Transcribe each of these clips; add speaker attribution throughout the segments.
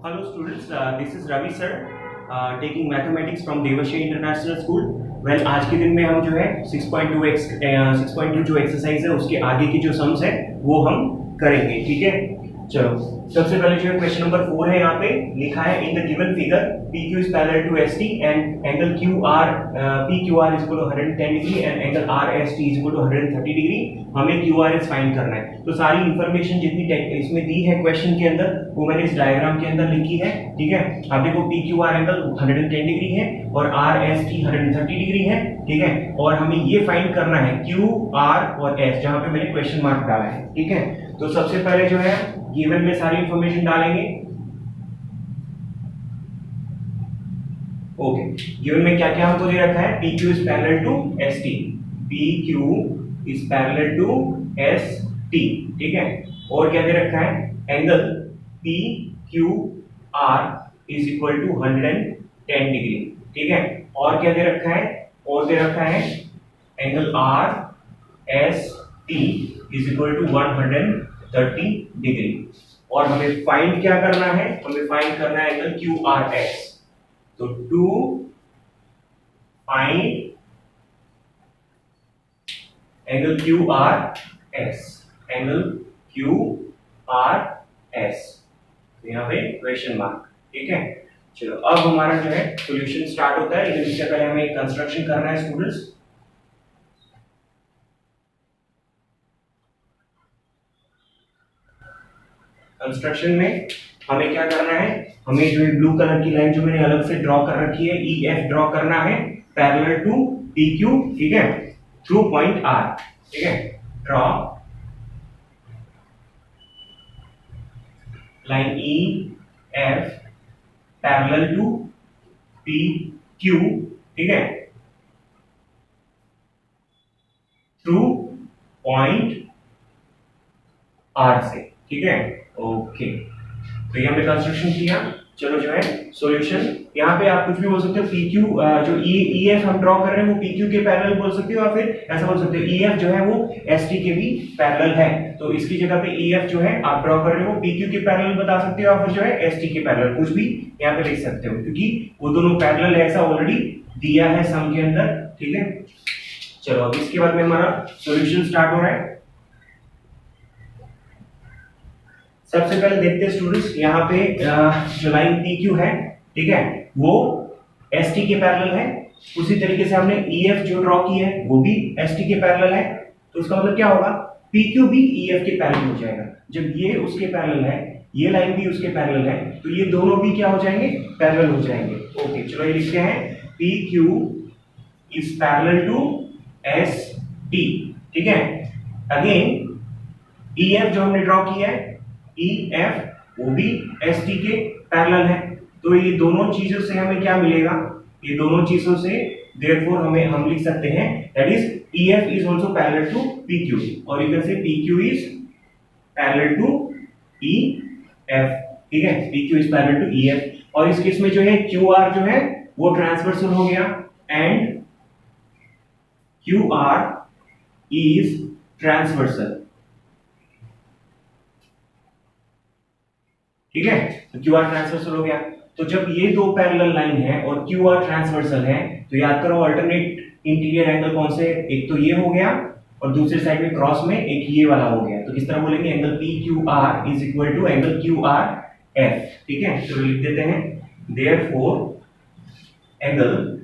Speaker 1: Hello students, this is Ravi sir, taking mathematics from Devshree international school. Well आज के दिन में हम जो है 6.2 जो एक्सरसाइज है उसके आगे की जो सम्स है वो हम करेंगे। ठीक है, चलो सबसे पहले जो है क्वेश्चन नंबर 4 है, यहाँ पे लिखा है in the given figure PQ is parallel to ST and angle QR PQR is equal to 110 degree and angle RST is equal to 130 degree. हमें QRS फाइंड करना है। तो सारी इंफॉर्मेशन जितनी इसमें दी है क्वेश्चन के अंदर वो मैंने इस डायग्राम के अंदर लिखी है। ठीक है, आप देखो PQR एंगल 110 डिग्री है और RST 130 डिग्री है। ठीक है, और हमें ये फाइंड करना है QR और S, जहां पे मैंने क्वेश्चन मार्क डाला है। ठीक है, तो सबसे पहले जो है गिवन में सारी इंफॉर्मेशन डालेंगे। ओके, गिवन में क्या क्या हमको दे रखा है? PQ is parallel to ST, PQ is parallel to ST। ठीक है, और क्या दे रखा है? Angle PQR is equal to 110 degree. ठीक है, और क्या दे रखा है? और दे रखा है angle RST is equal to 130 degree. और हमें फाइंड क्या करना है? हमें फाइंड करना है एंगल QRS। तो to find angle QRS, angle QRS, यहाँ पे क्वेश्चन मार्क। ठीक है, चलो अब हमारा जो है सॉल्यूशन स्टार्ट होता है, लेकिन इससे पहले हमें एक कंस्ट्रक्शन करना है स्टूडेंट्स। कंस्ट्रक्शन में हमें क्या करना है? हमें जो है ब्लू कलर की लाइन जो मैंने अलग से ड्रॉ कर रखी है EF ड्रॉ करना है पैरेलल टू PQ। ठीक है, थ्रू पॉइंट R। ठीक है, draw line EF parallel to PQ। ठीक है, थ्रू पॉइंट R से। ठीक है, ओके, तो ये हमने कंस्ट्रक्शन किया। चलो जो है सॉल्यूशन, यहाँ पे आप कुछ भी बोल सकते हो। PQ जो EF हम ड्रॉ कर रहे हैं वो PQ के पैरेलल बोल सकते हो, या फिर ऐसा बोल सकते हो EF जो है वो ST के भी पैरेलल है। तो इसकी जगह पे EF जो है आप ड्रॉ कर रहे हो PQ के पैरेलल बता सकते हो, या फिर जो है ST के पैरेलल, कुछ भी यहाँ पे लिख सकते हो, क्योंकि वो दोनों पैरेलल है ऐसा ऑलरेडी दिया है सम के अंदर। ठीक है, चलो अब इसके बाद में हमारा सॉल्यूशन स्टार्ट हो रहा है। सबसे पहले देखते हैं स्टूडेंट्स, यहाँ पे जो लाइन PQ है, ठीक है, वो ST के पैरेलल है। उसी तरीके से हमने EF जो ड्रॉ की है वो भी ST के पैरेलल है। तो उसका मतलब क्या होगा? PQ भी EF के पैरेलल हो जाएगा। जब ये उसके पैरेलल है, ये लाइन भी उसके पैरेलल है, तो ये दोनों भी क्या हो जाएंगे? पैरेलल हो जाएंगे। ओके, चलो ये लिखते हैं PQ is parallel to ST। ठीक है, अगेन EF जो हमने ड्रॉ किया है EF वो भी ST के पैरेलल है। तो ये दोनों चीजों से हमें क्या मिलेगा? ये दोनों चीजों से देयरफॉर हम लिख सकते हैं that is EF is also parallel to PQ, और you can say PQ is parallel to EF। ठीक है, PQ is parallel to EF, और इस केस में जो है QR जो है वो ट्रांसवर्सल हो गया एंड QR इज ट्रांसवर्सल। ठीक है, तो QR ट्रांसवर्सल हो गया। तो जब ये दो पैरेलल लाइन है और QR ट्रांसवर्सल है, तो याद करो अल्टरनेट इंटीरियर एंगल कौन से? एक तो ये हो गया और दूसरे साइड में क्रॉस में एक ये वाला हो गया। तो किस तरह बोलेंगे? Angle PQR is equal to angle QRF। ठीक है, तो लिख देते हैं therefore angle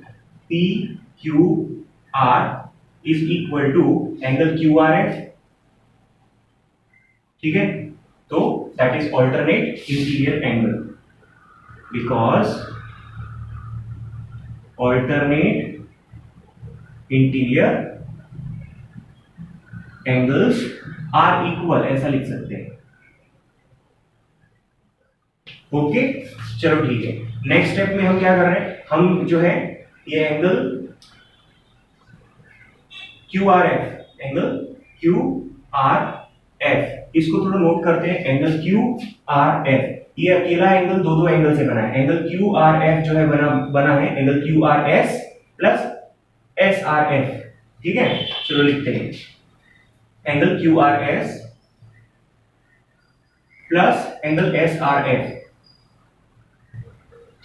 Speaker 1: PQR is equal to angle QRF। ठीक है, तो that is alternate interior angle, because alternate interior angles are equal, ऐसा लिख सकते हैं। ओके, चलो ठीक है। नेक्स्ट स्टेप में हम क्या कर रहे हैं? हम जो है ये एंगल QRF, एंगल QRF, इसको थोड़ा नोट करते हैं। एंगल QRF, ये अकेला एंगल दो एंगल से बना है। एंगल QRF जो है बना है एंगल QRS प्लस SRF। ठीक है, चलो लिखते हैं angle QRS plus angle SRF।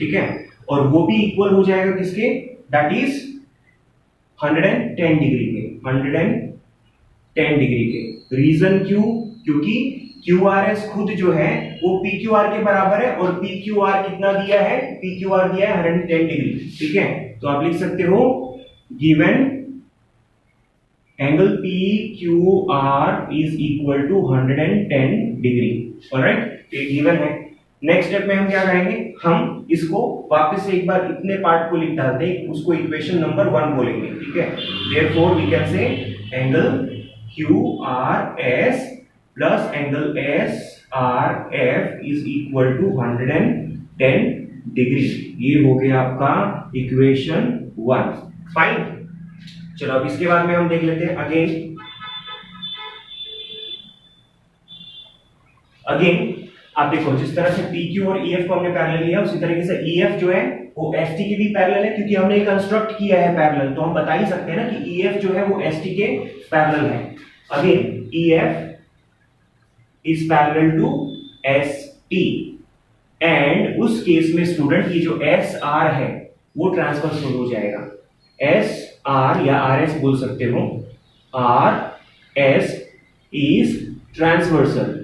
Speaker 1: ठीक है, और वो भी इक्वल हो जाएगा किसके, दैट इज 110 डिग्री के, 110 डिग्री के। रीजन क्यों, क्योंकि QRS खुद जो है वो PQR के बराबर है, और PQR कितना दिया है, PQR दिया है 110 डिग्री, ठीक है। तो आप लिख सकते हो given angle PQR is equal to 110 degree, alright, ये गिवन है। नेक्स्ट स्टेप में हम क्या करेंगे, हम इसको वापस से एक बार इतने पार्ट को लिख डालते हैं, उसको इक्वेशन नंबर 1 बोलेंगे, ठीक है। Therefore we can say angle QRS plus angle SRF is equal to 110 degree. ये हो गया आपका इक्वेशन 1, फाइन। चलो अब इसके बाद में हम देख लेते हैं अगेन आप देखो, जिस तरह से PQ और EF को हमने पैरेलल लिया, उसी तरीके से EF जो है वो ST के भी पैरेलल है, क्योंकि हमने कंस्ट्रक्ट किया है पैरेलल, तो हम बता ही सकते हैं ना कि EF जो है वो ST के पैरेलल है। Again EF is parallel to ST, and उस केस में स्टूडेंट ये जो SR है वो ट्रांसफर हो जाएगा। SR या RS बोल सकते हो, RS इज ट्रांसवर्सल,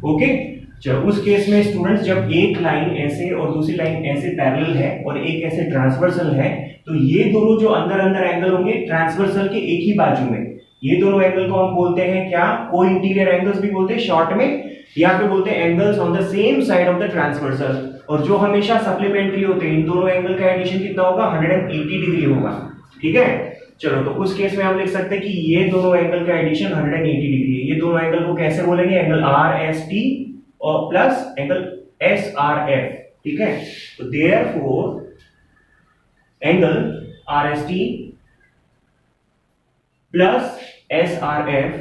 Speaker 1: ओके। चलो उस केस में स्टूडेंट्स जब एक लाइन ऐसे और दूसरी लाइन ऐसे पैरेलल है और एक ऐसे ट्रांसवर्सल है, तो ये दोनों जो अंदर अंदर एंगल होंगे ट्रांसवर्सल के एक ही बाजू में, ये दोनों एंगल को हम बोलते हैं क्या, को इंटीरियर एंगल्स भी बोलते हैं शॉर्ट में, या फिर बोलते हैं angles on the same side of the transversal. और जो हमेशा सप्लीमेंट्री होते हैं, इन दोनों एंगल का एडिशन कितना होगा, 180 डिग्री होगा, ठीक है। चलो तो उस केस में हम लिख सकते हैं कि ये दोनों एंगल का एडिशन 180 डिग्री है। ये दोनों एंगल को कैसे बोलेंगे, एंगल RST और प्लस एंगल SRF, ठीक है। तो therefore angle RST plus SRF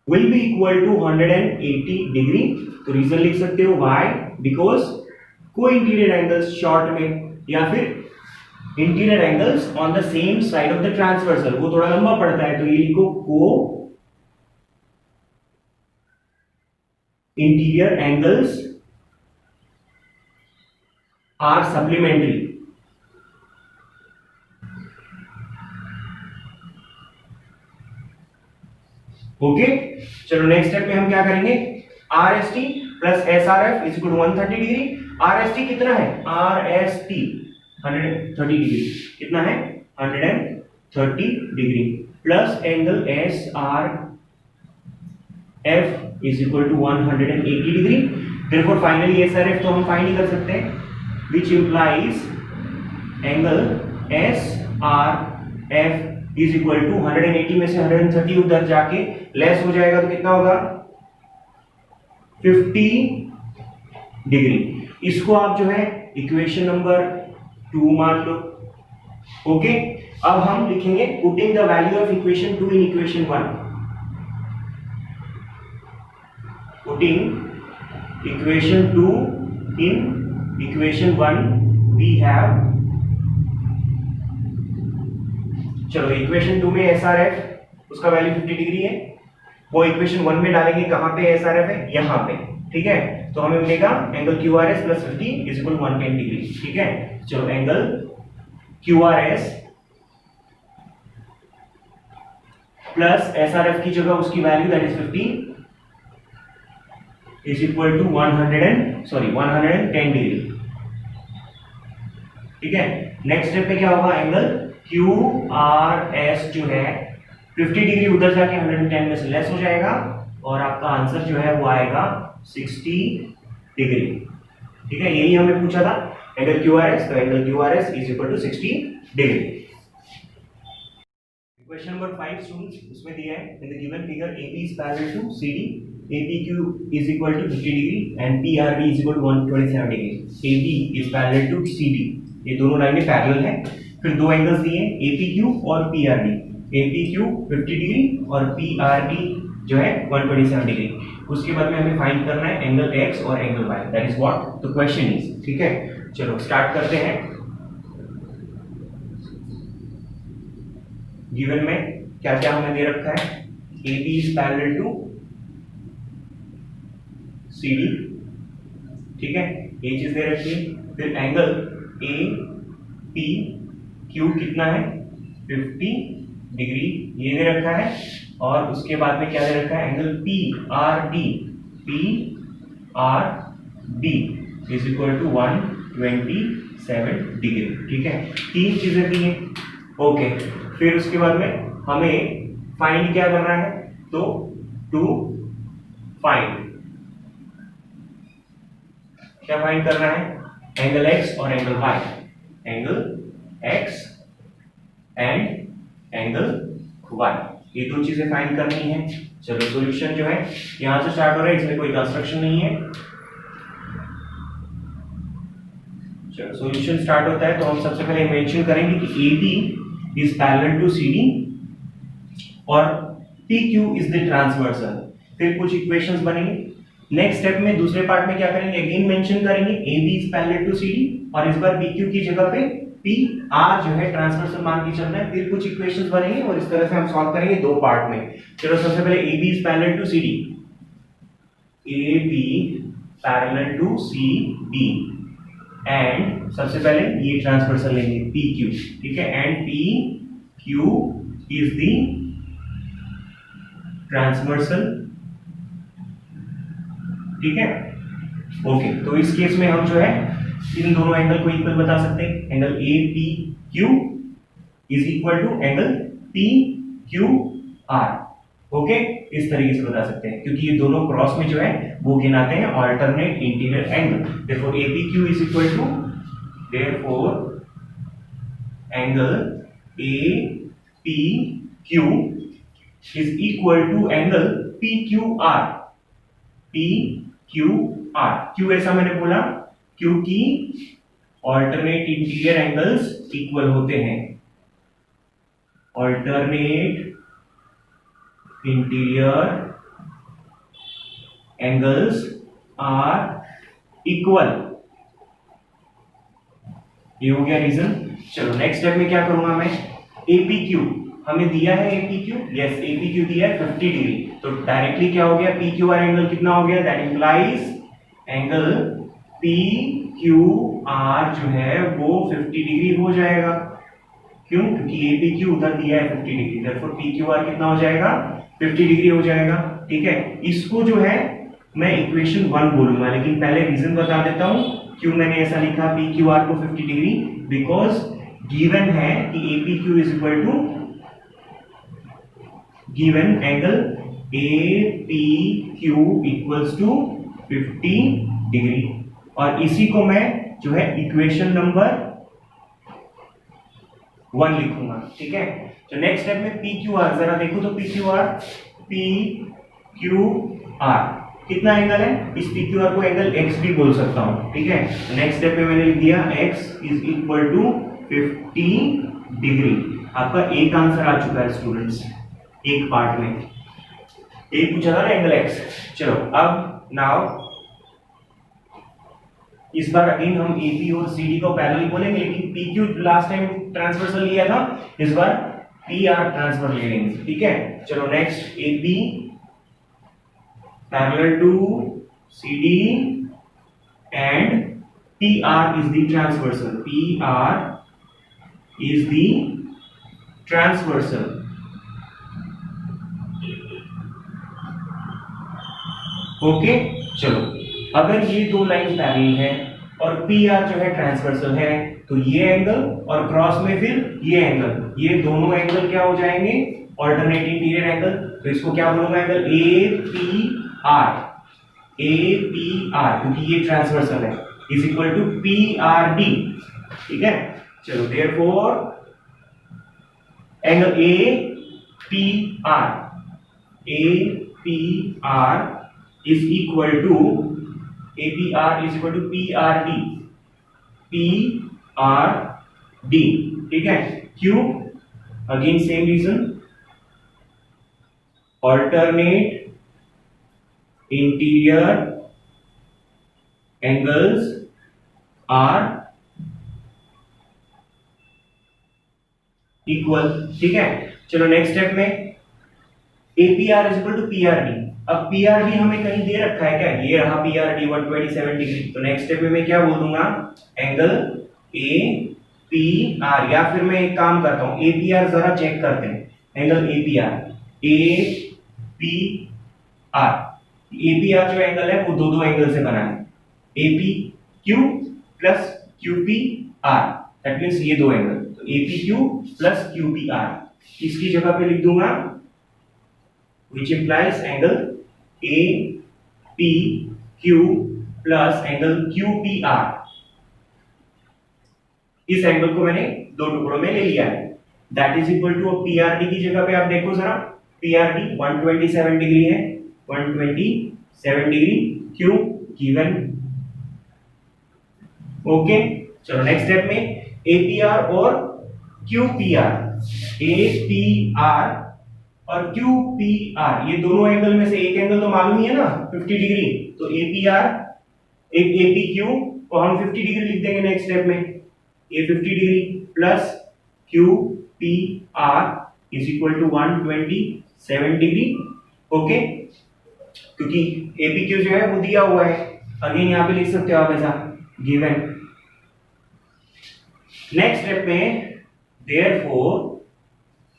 Speaker 1: will be equal to 180 degree. तो रीजन लिख सकते हो why, because co interior angles short में या फिर interior angles on the same side of the transversal, वो थोड़ा लंबा पड़ता है, तो ये लिखो co interior angles are supplementary. Okay, चलो नेक्स्ट स्टेप में हम क्या करेंगे, RST plus SRF is equal to 130 degree. RST कितना है, RST 130 डिग्री, कितना है 130 degree, plus angle SRF is equal to 180 degree. Therefore finally SRF तो हम फाइंड ही कर सकते हैं, which implies angle SRF is equal to 180 में से 130 उधर जाके लेस हो जाएगा, तो कितना होगा 50 डिग्री। इसको आप जो है इक्वेशन नंबर 2 मान लो, ओके। अब हम लिखेंगे putting the value of equation 2 in equation 1, putting equation 2 in equation 1 we have, चलो इक्वेशन 2 में SRF उसका वैल्यू 50 डिग्री है, वो इक्वेशन 1 में डालेंगे, कहां पे SRF है, यहां पे, ठीक है। तो हमें मिलेगा angle QRS plus 50 is equal 110 degree, ठीक है। चलो एंगल QRS प्लस SRF की जगह उसकी value that is 50 is equal to 110 degree, ठीक है। नेक्स्ट स्टेप पे क्या होगा, एंगल QRS जो है 50 डिग्री उधर जाके 110 में से लेस हो जाएगा, और आपका आंसर जो है वो आएगा 60 डिग्री, ठीक है। यही हमें पूछा था एंगल QRS, तो angle QRS is equal to 60 degree. Question number 5 students, उसमें दिया है in the given figure AB is parallel to CD, APQ is equal to 50 degree and PRB is equal to 127 degree. AB is parallel to CD, ये दोनों लाइनें parallel हैं। फिर दो angles दिए APQ और PRB, APQ 50 डिग्री और PRB जो है 127 डिग्री। उसके बाद में हमें फाइंड करना है एंगल X और angle Y, that is what the question is, ठीक है। चलो स्टार्ट करते हैं। गिवन में क्या क्या हमें दे रखा है, AB is parallel to C D, ठीक है, ये चीज दे रखी है। फिर एंगल ए पी क्यू कितना है 50 डिग्री ये दे रखा है, और उसके बाद में क्या दे रखा है angle P R D is equal to 127 degree, ठीक है, तीन चीजें दी हैं। ओके, फिर उसके बाद में हमें फाइंड क्या करना है, तो टू फाइंड क्या फाइंड करना है एंगल एक्स और angle Y, angle X and angle Y, ये दो चीजें फाइंड करनी है। चलो सॉल्यूशन जो है यहां से स्टार्ट हो रहा है, इसमें कोई कंस्ट्रक्शन नहीं है। चलो सॉल्यूशन स्टार्ट होता है तो हम सबसे पहले मेंशन करेंगे कि AB is parallel to CD और PQ इज द ट्रांसवर्सल। फिर कुछ इक्वेशंस बनेंगे। नेक्स्ट स्टेप में दूसरे पार्ट में क्या करेंगे, अगेन मेंशन करेंगे AB is parallel to CD और इस बार PQ की जगह पे PR जो है ट्रांसवर्सल मान के चलना है। फिर कुछ इक्वेशंस बनेंगे और इस तरह से हम सॉल्व करेंगे दो पार्ट में। चलो सबसे पहले AB is parallel to CD, AB parallel to CD and सबसे पहले ये ट्रांसवर्सल लेंगे PQ, ठीक है, and PQ is the transversal, ठीक है। ओके, तो इस केस में हम जो है इन दोनों एंगल को इक्वल बता सकते हैं। Angle APQ is equal to angle PQR, okay, इस तरीके से बता सकते हैं क्योंकि ये दोनों क्रॉस में जो है वो गिनाते हैं alternate interior angle. Therefore APQ is equal to, therefore angle APQ is equal to angle PQR, PQR, क्यों ऐसा मैंने बोला, क्योंकि अल्टरनेट इंटीरियर एंगल्स इक्वल होते हैं, alternate interior angles are equal, ये हो गया रीजन। चलो नेक्स्ट स्टेप में क्या करूंगा मैं, APQ हमें दिया है APQ, यस APQ दिया है 50 डिग्री, तो डायरेक्टली क्या हो गया PQR एंगल कितना हो गया, दैट इंप्लाइज एंगल PQR जो है वो 50 डिग्री हो जाएगा। क्यों, क्योंकि APQ उधर दिया है 50 डिग्री, देयरफॉर PQR कितना हो जाएगा 50 डिग्री हो जाएगा, ठीक है। इसको जो है मैं इक्वेशन 1 बोलूंगा, लेकिन पहले रीजन बता देता हूं क्यों मैंने ऐसा लिखा PQR को 50 डिग्री, बिकॉज गिवन है कि APQ is equal to given angle APQ equals to 50 degree, और इसी को मैं जो है इक्वेशन नंबर 1 लिखूंगा, ठीक है। तो नेक्स्ट स्टेप में PQR जरा देखो तो PQR कितना एंगल है, इस PQR को एंगल X भी बोल सकता हूं, ठीक है। नेक्स्ट स्टेप में मैंने लिख दिया X is equal to 50 degree. आपका एक आंसर आ चुका है स्टूडेंट्स, एक पार्ट में एक पूछा था ना एंगल X। चलो अब नाउ इस बार अगेन हम AP और CD को पैरेलल बोलेंगे, लेकिन PQ लास्ट टाइम ट्रांसवर्सल लिया था, इस बार PR ट्रांसफर ले लेंगे, ठीक है। चलो next AB parallel to CD and PR is the transversal, PR is the transversal, okay. चलो अगर ये दो लाइन पैरेलल है और PR जो है ट्रांसवर्सल है, तो ये एंगल और क्रॉस में फिर ये एंगल, ये दोनों एंगल क्या हो जाएंगे अल्टरनेट इंटीरियर एंगल। तो इसको क्या बोलूंगा एंगल APR क्योंकि ये ट्रांसवर्सल है, इज इक्वल टू PRD, ठीक है। चलो therefore angle APR is equal to APR is equal to PRD, ठीक है। क्यों, again same reason, alternate interior angles are equal, ठीक है। चलो नेक्स्ट स्टेप में APR is equal to PRD। अब PRD हमें कहीं दे रखा है क्या, ये रहा PRD 127 डिग्री। तो नेक्स्ट स्टेप में मैं क्या बोल दूंगा, एंगल APR, या फिर मैं एक काम करता हूं, APR जरा चेक करते हैं, एंगल APR APR जो एंगल है वो दो एंगल से बना है, APQ plus QPR, that means ये दो एंगल, तो APQ प्लस QPR इसकी जगह पे लिख दूंगा, which implies angle APQ plus angle QPR। इस एंगल को मैंने दो टुकड़ों में ले लिया है, that is equal to PRD की जगह पे आप देखो जरा, PRD 127 डिग्री है, 127 डिग्री, क्यों गिवन। ओके, चलो नेक्स्ट स्टेप में APR और QPR, APR और QPR ये दोनों एंगल में से एक एंगल तो मालूम ही है ना 50 डिग्री, तो APR एक APQ को हम 50 डिग्री लिख देंगे नेक्स्ट स्टेप में, ये 50 degree plus QPR is equal to 127 degree. Okay, क्योंकि APQ जो है वो दिया हुआ है, अगेन यहाँ पे लिख सकते हो आप ऐसा, गिवन। नेक्स्ट स्टेप में therefore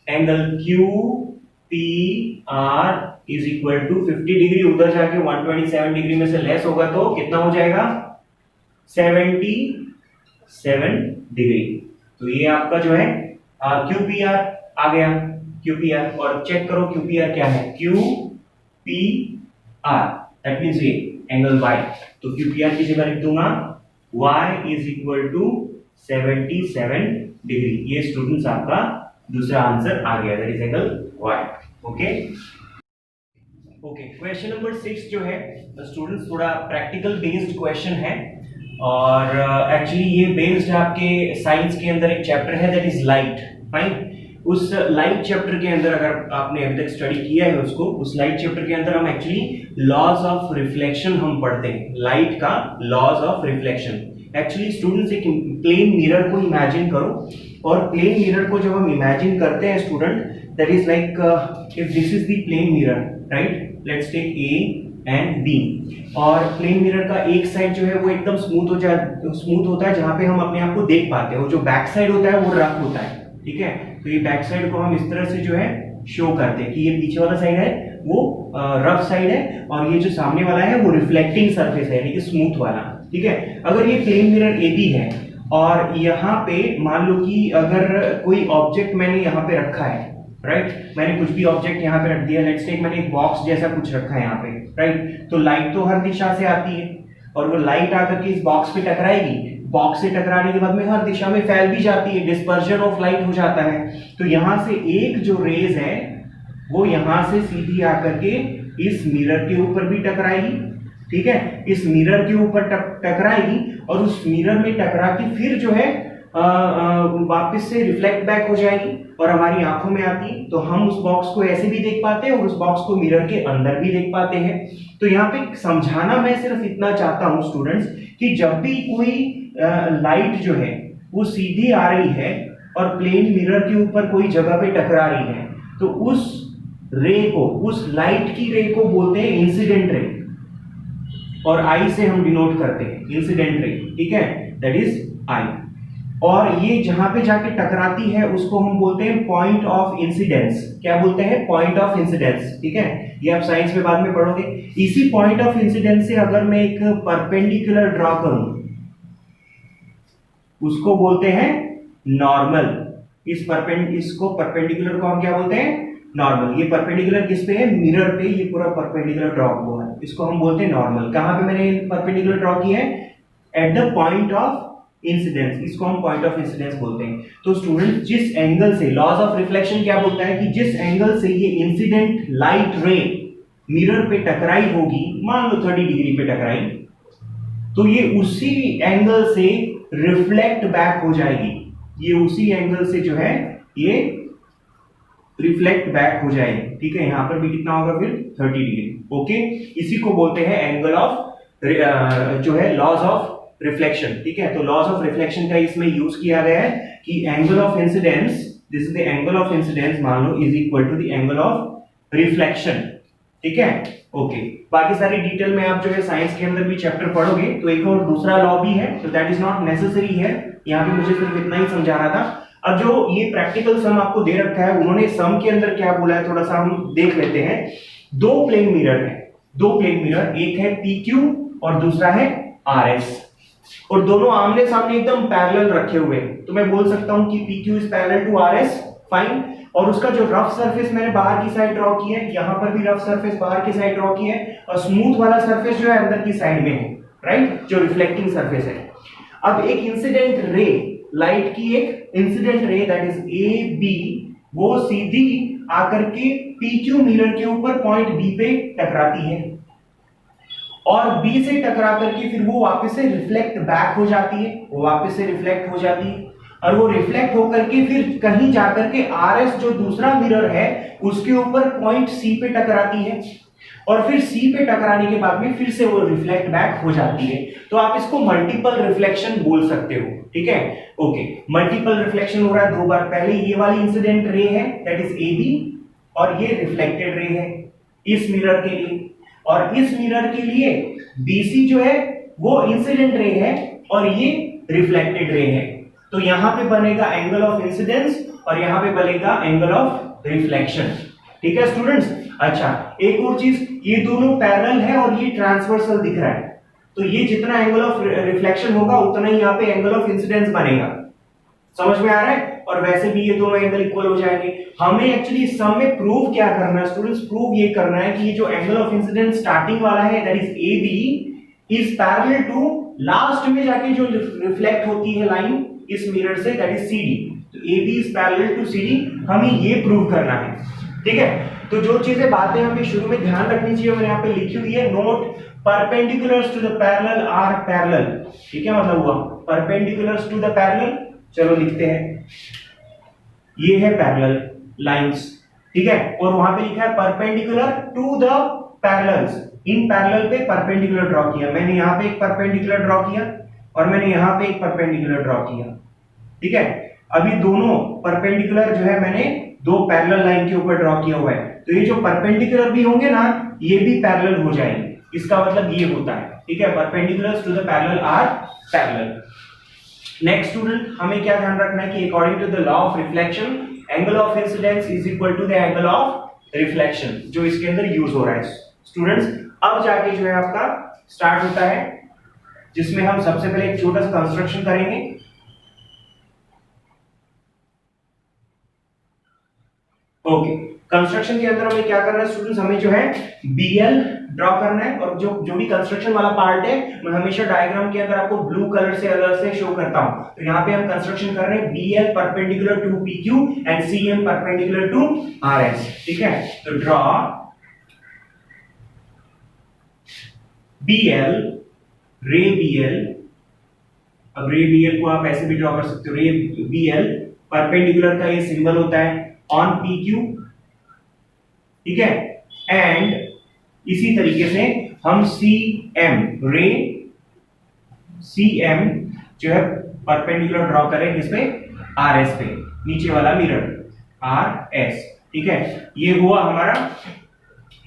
Speaker 1: angle QPR is equal to 50 degree, उधर जाके 127 डिग्री में से लेस होगा तो कितना हो जाएगा, 77 डिग्री। तो ये आपका जो है QPR आ गया, QPR, और चेक करो QPR क्या है, QPR दैट मींस ये एंगल Y, तो QPR की जगह लिख दूंगा Y is equal to 77 degree. ये स्टूडेंट्स आपका दूसरा आंसर आ गया, that is angle Y। Okay, question number 6 जो है स्टूडेंट्स थोड़ा प्रैक्टिकल बेस्ड क्वेश्चन है, और एक्चुअली ये बेस्ड आपके साइंस के अंदर एक चैप्टर है दैट इज लाइट। फाइन, उस लाइट चैप्टर के अंदर अगर आपने अभी तक स्टडी किया है उसको, उस लाइट चैप्टर के अंदर हम एक्चुअली लॉज ऑफ रिफ्लेक्शन हम पढ़ते हैं, लाइट का laws of reflection. Actually students एक प्लेन मिरर को इमेजिन करो, और प्लेन मिरर को जब हम इमेजिन करते हैं student, that is like if this is the plane mirror, right, let's take A and B, और प्लेन मिरर का एक साइड जो है वो एकदम स्मूथ होता है जहां पे हम अपने आप को देख पाते हैं, और जो बैक साइड होता है वो रफ होता है, ठीक है। तो ये बैक साइड को हम इस तरह से जो है शो करते हैं कि ये पीछे वाला साइड है वो रफ साइड है, और ये जो सामने वाला है वो रिफ्लेक्टिंग सरफेस है, यानी कि स्मूथ वाला, ठीक है। अगर ये प्लेन मिरर AB है और यहाँ पे मान लो कि अगर कोई ऑब्जेक्ट मैंने यहाँ पे रखा है, राइट, मैंने कुछ भी ऑब्जेक्ट यहाँ पे रख दिया, लेट्स टेक मैंने एक बॉक्स जैसा कुछ रखा है यहाँ पे, राइट, तो लाइट तो हर दिशा से आती है, और वो लाइट आकर के इस बॉक्स पे टकराएगी, बॉक्स से टकराने के बाद में हर दिशा में फैल भी जाती है, डिस्पर्जन ऑफ लाइट हो जाता है। तो यहाँ से एक जो रेज है वो यहाँ से सीधी आकर के इस मिरर के ऊपर भी टकराएगी, ठीक है, इस मिरर के ऊपर टकराएगी, और उस मिरर में टकरा के फिर जो है वापस से रिफ्लेक्ट बैक हो जाएगी और हमारी आंखों में आती है, तो हम उस बॉक्स को ऐसे भी देख पाते हैं और उस बॉक्स को मिरर के अंदर भी देख पाते हैं। तो यहाँ पे समझाना मैं सिर्फ इतना चाहता हूं स्टूडेंट्स कि जब भी कोई लाइट जो है वो सीधी आ रही है और प्लेन मिरर के ऊपर कोई जगह पे टकरा रही है, तो उस रे को, उस लाइट की रे को बोलते हैं इंसिडेंट रे, और आई से हम डिनोट करते हैं इंसिडेंट रे, ठीक है, दैट इज आई। और ये जहां पे जाके टकराती है उसको हम बोलते हैं पॉइंट ऑफ इंसिडेंस। क्या बोलते हैं? पॉइंट ऑफ इंसिडेंस, ठीक है, ये आप साइंस में बाद में पढ़ोगे। इसी पॉइंट ऑफ इंसिडेंस से अगर मैं एक परपेंडिकुलर ड्रॉ करूं उसको बोलते हैं नॉर्मल। इसको परपेंडिकुलर को हम क्या बोलते हैं? नॉर्मल। ये परपेंडिकुलर किस पे है? मिरर पे। ये पूरा परपेंडिकुलर ड्रॉ हुआ है, इसको हम बोलते हैं नॉर्मल। कहां पे मैंने परपेंडिकुलर ड्रॉ किया है? At the point of incidence, इसको हम पॉइंट ऑफ इंसिडेंस बोलते हैं। तो स्टूडेंट जिस एंगल से, लॉज ऑफ रिफ्लेक्शन क्या बोलता है कि जिस एंगल से ये इंसिडेंट लाइट रे मिरर पे टकराई होगी, मान लो 30 डिग्री पे टकराई, तो ये उसी एंगल से रिफ्लेक्ट बैक हो जाएगी। ये उसी एंगल से जो है ये रिफ्लेक्ट बैक हो जाएगी, ठीक है। यहां पर भी कितना होगा फिर? 30 डिग्री। ओके, इसी को बोलते हैं एंगल ऑफ जो है लॉज ऑफ रिफ्लेक्शन, ठीक है। तो लॉज ऑफ रिफ्लेक्शन का इसमें यूज किया गया है कि angle of incidence, this is the angle of incidence मान लो, is equal to the angle of reflection, ठीक है। ओके, बाकी सारी डिटेल में आप जो है साइंस के अंदर भी चैप्टर पढ़ोगे। तो एक और दूसरा लॉ भी है, तो दैट इज नॉट नेसेसरी है, यहाँ पे मुझे सिर्फ इतना ही समझाना था। अब जो ये प्रैक्टिकल सम आपको दे रखा है, उन्होंने सम के अंदर क्या बोला है थोड़ा सा हम देख लेते हैं। दो प्लेन मिरर है, दो प्लेन मिरर, एक है PQ और दूसरा है RS, और दोनों आमने सामने एकदम पैरेलल रखे हुए हैं। तो मैं बोल सकता हूं कि PQ is parallel to RS, fine. और उसका जो रफ सरफेस मैंने बाहर की साइड ड्रॉ की है, यहां पर भी रफ सरफेस बाहर की साइड ड्रॉ की है, और स्मूथ वाला सरफेस जो है अंदर की साइड में है, राइट, जो रिफ्लेक्टिंग सरफेस है। अब एक इंसिडेंट रे, लाइट की एक incident ray that is AB, वो सीधी आकर के PQ मिरर के ऊपर पॉइंट B पे टकराती है, और B से टकरा करके फिर वो वापस से रिफ्लेक्ट बैक हो जाती है, वो वापस से रिफ्लेक्ट हो जाती है, और वो रिफ्लेक्ट होकर के फिर कहीं जाकर के RS जो दूसरा मिरर है उसके ऊपर पॉइंट C पे टकराती है, और फिर C पे टकराने के बाद में फिर से वो रिफ्लेक्ट बैक हो जाती है। तो आप इसको मल्टीपल रिफ्लेक्शन बोल सकते हो, ठीक है। ओके, मल्टीपल रिफ्लेक्शन हो रहा है दो बार। पहले ये वाली इंसिडेंट रे है दैट इज AB, और ये रिफ्लेक्टेड रे है इस मिरर के लिए, और इस मिरर के लिए BC जो है वो इंसिडेंट रे है और ये रिफ्लेक्टेड रे है। तो यहां पे बनेगा एंगल ऑफ इंसिडेंस और यहां पे बनेगा एंगल ऑफ रिफ्लेक्शन, ठीक है स्टूडेंट्स। अच्छा, एक और चीज, ये दोनों पैरेलल है और ये ट्रांसवर्सल दिख रहा है, तो ये जितना एंगल ऑफ रिफ्लेक्शन होगा उतना ही यहाँ पे एंगल ऑफ इंसिडेंस बनेगा। समझ में आ रहा है? और वैसे भी ये दोनों एंगल इक्वल हो जाएंगे। हमें एक्चुअली इस सम में प्रूव क्या करना है स्टूडेंट्स? प्रूव ये करना है कि ये जो एंगल ऑफ इंसिडेंस स्टार्टिंग वाला है that is AB is parallel to last में जाके जो रिफ्लेक्ट होती है लाइन इस मिरर से दैट इज CD। तो AB is parallel to CD, हमें ये प्रूव करना है, ठीक है। तो जो चीजें बातें हमें शुरू में ध्यान रखनी चाहिए मैंने यहाँ पे लिखी हुई है। Note, perpendiculars to the parallel are parallel, ठीक है, मतलब हुआ परपेंडिकुलर्स टू द पैरेलल। चलो लिखते हैं, ये है पैरेलल लाइंस, ठीक है, और वहां पे लिखा है परपेंडिकुलर टू द पैरेलल्स। इन पैरेलल पे परपेंडिकुलर ड्रॉ किया, मैंने यहाँ पे एक परपेंडिकुलर ड्रॉ किया और मैंने यहाँ पे एक परपेंडिकुलर ड्रॉ किया, ठीक है। अभी दोनों परपेंडिकुलर जो है मैंने दो पैरेलल लाइन के ऊपर ड्रॉ किया हुआ है, तो ये जो परपेंडिकुलर भी होंगे ना ये भी पैरेलल हो जाएंगे। इसका मतलब ये होता है, ठीक है, perpendiculars to the parallel are parallel. Next student, हमें क्या ध्यान रखना है कि according to the law of reflection angle of incidence is equal to the angle of reflection, जो इसके अंदर यूज हो रहा है स्टूडेंट्स। अब जाके जो है आपका स्टार्ट होता है, जिसमें हम सबसे पहले एक छोटा सा कंस्ट्रक्शन करेंगे। ओके, कंस्ट्रक्शन के अंदर हमें क्या करना है स्टूडेंट्स? हमें जो है BL ड्रॉ करना है, और जो भी कंस्ट्रक्शन वाला पार्ट है मैं हमेशा डायग्राम के अंदर आपको ब्लू कलर से अलग से शो करता हूं। तो यहाँ पे हम कंस्ट्रक्शन कर रहे हैं BL perpendicular to PQ and CM perpendicular to RS, ठीक है। तो ड्रॉ BL, रे BL, अब रे BL को आप ऐसे भी ड्रॉ कर सकते हो, रे BL परपेंडिकुलर का ये सिंबल होता है ऑन PQ, ठीक है, एंड इसी तरीके से हम CM, रे CM जो है परपेंडिकुलर ड्रॉ करें किस पे? RS पे, नीचे वाला मिरर RS, ठीक है। ये हुआ हमारा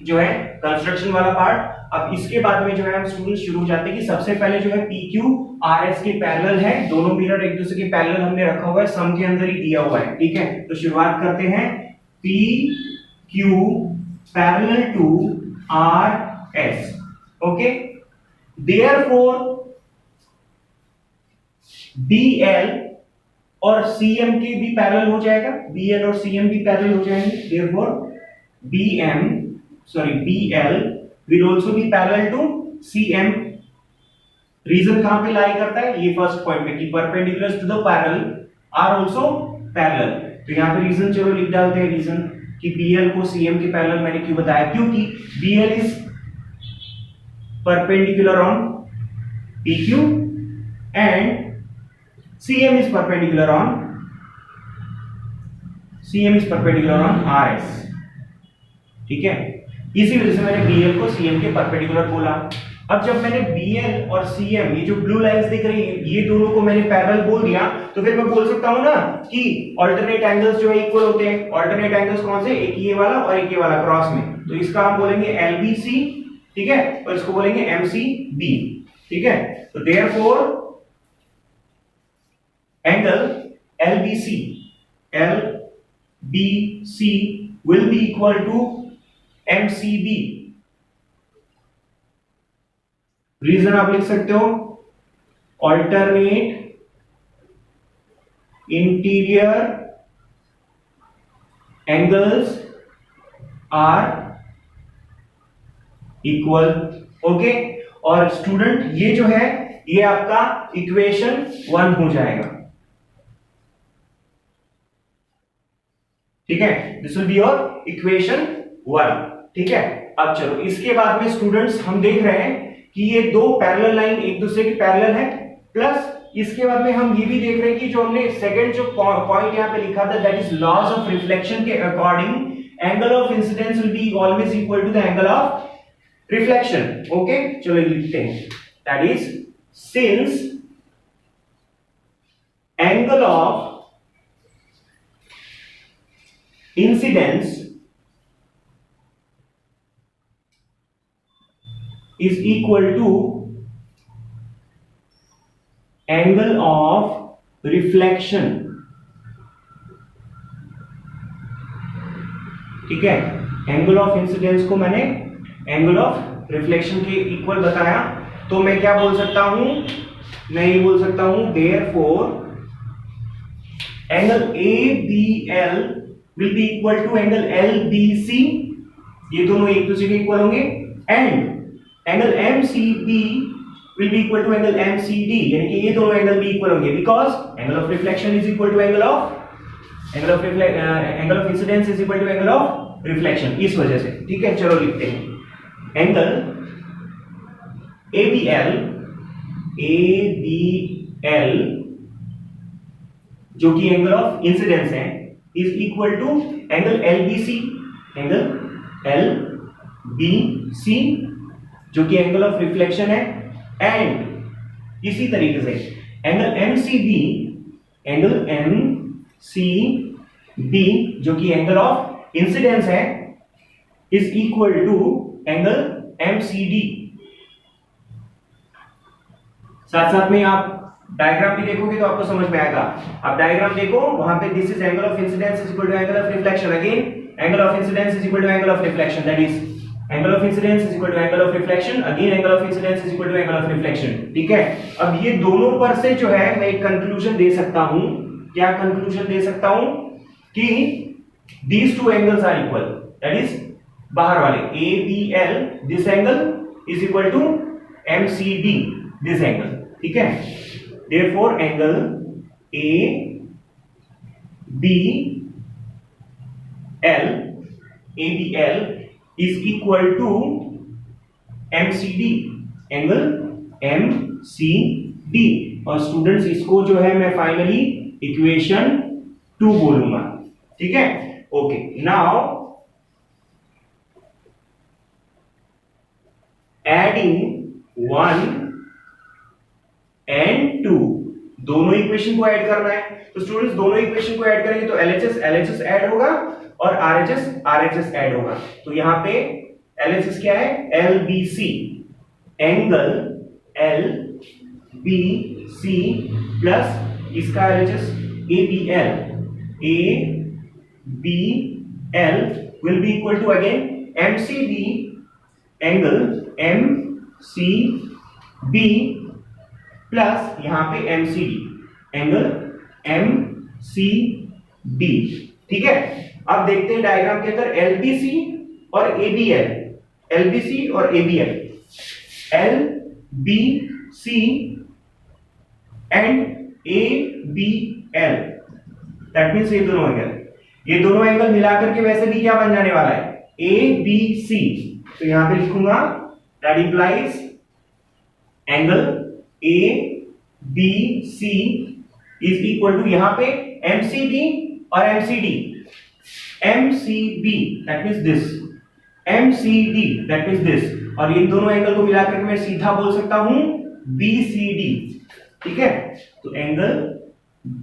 Speaker 1: जो है कंस्ट्रक्शन वाला पार्ट। अब इसके बाद में जो है हम स्टूडेंट शुरू हो जाते हैं कि सबसे पहले जो है PQ RS के पैरेलल है, दोनों मिरर एक दूसरे के पैरेलल हमने रखा हुआ है, सम के अंदर ही दिया हुआ है, ठीक है। तो शुरुआत करते हैं, PQ parallel to RS, okay. Therefore BL और CM के भी पैरेलल हो जाएगा, BL और CM भी पैरेलल हो जाएंगे। Therefore BL will also be parallel to CM। Reason कहां पे लाई करता है? ये फर्स्ट पॉइंट में कि perpendiculars to the parallel are also parallel. तो यहां पे रीजन चलो लिख डालते हैं, रीजन कि BL को CM के पैरेलल मैंने क्यों बताया? क्योंकि BL is perpendicular on PQ and CM is perpendicular on RS, ठीक है। इसी वजह से मैंने BL को CM के परपेंडिकुलर बोला। अब जब मैंने BL और CM, ये जो ब्लू लाइंस दिख रही है, ये दोनों को मैंने पैरेलल बोल दिया, तो फिर मैं बोल सकता हूं ना कि ऑल्टरनेट एंगल्स जो है इक्वल होते हैं। ऑल्टरनेट एंगल्स कौन से? एक ये वाला और एक ये वाला क्रॉस में, तो इसका हम बोलेंगे LBC, ठीक है, और इसको बोलेंगे MCB, ठीक है। तो therefore angle LBC will be equal to MCB। Reason आप लिख सकते हो, alternate interior angles are equal, okay. और स्टूडेंट ये जो है ये आपका इक्वेशन 1 हो जाएगा, ठीक है। This will be your equation 1, ठीक है। अब चलो इसके बाद में स्टूडेंट्स हम देख रहे हैं कि ये दो पैरेलल लाइन एक दूसरे के पैरेलल है, प्लस इसके बाद में हम ये भी देख रहे हैं कि जो हमने सेकंड जो पॉइंट यहां पे लिखा था, that is laws of reflection के according angle of incidence will be always equal to the angle of reflection, okay. चलो लिखते हैं, that is since angle of incidence is equal to angle of reflection, ठीक है। Angle of incidence को मैंने angle of reflection के equal बताया, तो मैं क्या बोल सकता हूं? मैं ये बोल सकता हूं therefore angle ABL will be equal to angle LBC, ये दोनों एक दूसरे के इक्वल होंगे, and angle MCB will be equal to angle MCD, यानी कि ये दोनों एंगल भी इक्वल होंगे, because angle of reflection is equal to angle of incidence is equal to angle of reflection, इस वजह से, ठीक है। चलो लिखते हैं एंगल ABL जो कि एंगल ऑफ इंसिडेंस है is equal to angle LBC जो कि एंगल ऑफ रिफ्लेक्शन है, एंड इसी तरीके से एंगल MCB जो कि एंगल ऑफ इंसिडेंस है is equal to angle MCD। साथ साथ में आप डायग्राम भी देखोगे तो आपको समझ में आएगा। आप डायग्राम देखो, वहां पे this is angle of incidence is equal to angle of reflection, again angle of incidence is equal to angle of reflection, that is angle of incidence is equal to angle of reflection, again angle of incidence is equal to angle of reflection, ठीक है। अब ये दोनों पर से जो है मैं एक कंक्लूजन दे सकता हूं, क्या कंक्लूजन दे सकता हूं? कि these two angles are equal, that is बाहर वाले ABL this angle is equal to MCD this angle, ठीक है। therefore angle ABL is equal to MCD, angle MCD, और स्टूडेंट्स इसको जो है मैं फाइनली इक्वेशन 2 बोलूंगा, ठीक है। ओके, नाउ एडिंग 1 and 2, दोनों इक्वेशन को ऐड करना है। तो स्टूडेंट्स दोनों इक्वेशन को ऐड करेंगे तो LHS ऐड होगा और RHS ऐड होगा। तो यहां पे LHS क्या है? LBC, एंगल LBC प्लस इसका LHS ABL will be equal to again MCD, angle MCB plus यहां पे MCD, एंगल MCD, ठीक है। अब देखते हैं डायग्राम के अंदर LBC और ABL, LBC और ABL, LBC and ABL, that means ये दोनों एंगल मिलाकर के वैसे भी क्या बन जाने वाला है? ABC। तो यहां पे लिखूंगा that implies angle ABC is equal to यहां पे MCB और MCD, that means this MCD that means this, और इन दोनों एंगल को मिलाकर के मैं सीधा बोल सकता हूं BCD, ठीक है। तो एंगल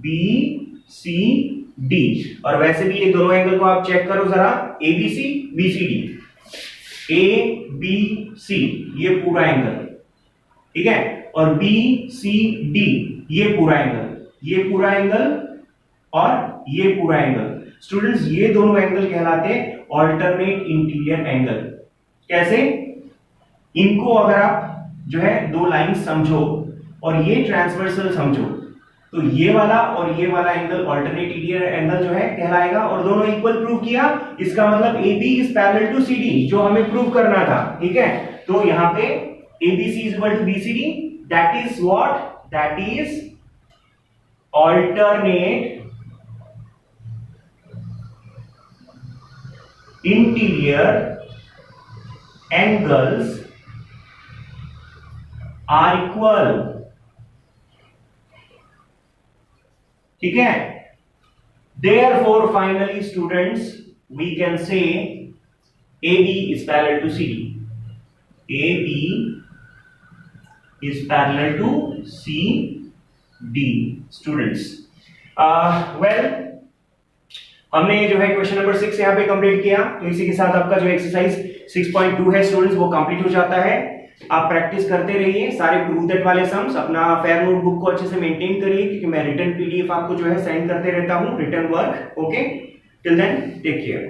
Speaker 1: BCD, और वैसे भी ये दोनों एंगल को आप चेक करो जरा, ABC BCD, ABC ये पूरा एंगल, ठीक है, और BCD ये पूरा एंगल, ये पूरा एंगल और ये पूरा एंगल। स्टूडेंट्स ये दोनों एंगल कहलाते हैं ऑल्टरनेट इंटीरियर एंगल। कैसे? इनको अगर आप जो है दो लाइन समझो और ये ट्रांसवर्सल समझो, तो ये वाला और ये वाला एंगल ऑल्टरनेट इंटीरियर एंगल जो है कहलाएगा, और दोनों इक्वल प्रूव किया, इसका मतलब AB is parallel to CD, जो हमें प्रूव करना था, ठीक है। तो यहां पे ABC is equal to BCD, that is what, that is alternate interior angles are equal, ठीक है। Therefore finally students we can say AB is parallel to CD, AB is parallel to CD students। well हमने जो है question number 6 यहाँ पे complete किया, तो इसी के साथ आपका जो एक्सरसाइज 6.2 है स्टूडेंट्स वो कंप्लीट हो जाता है। आप प्रैक्टिस करते रहिए, सारे प्रूव दैट वाले सम्स अपना फेयर नोटबुक को अच्छे से मेंटेन करिए, क्योंकि मैं रिटर्न PDF आपको जो है सेंड करते रहता हूँ, return work. Okay, till then take care.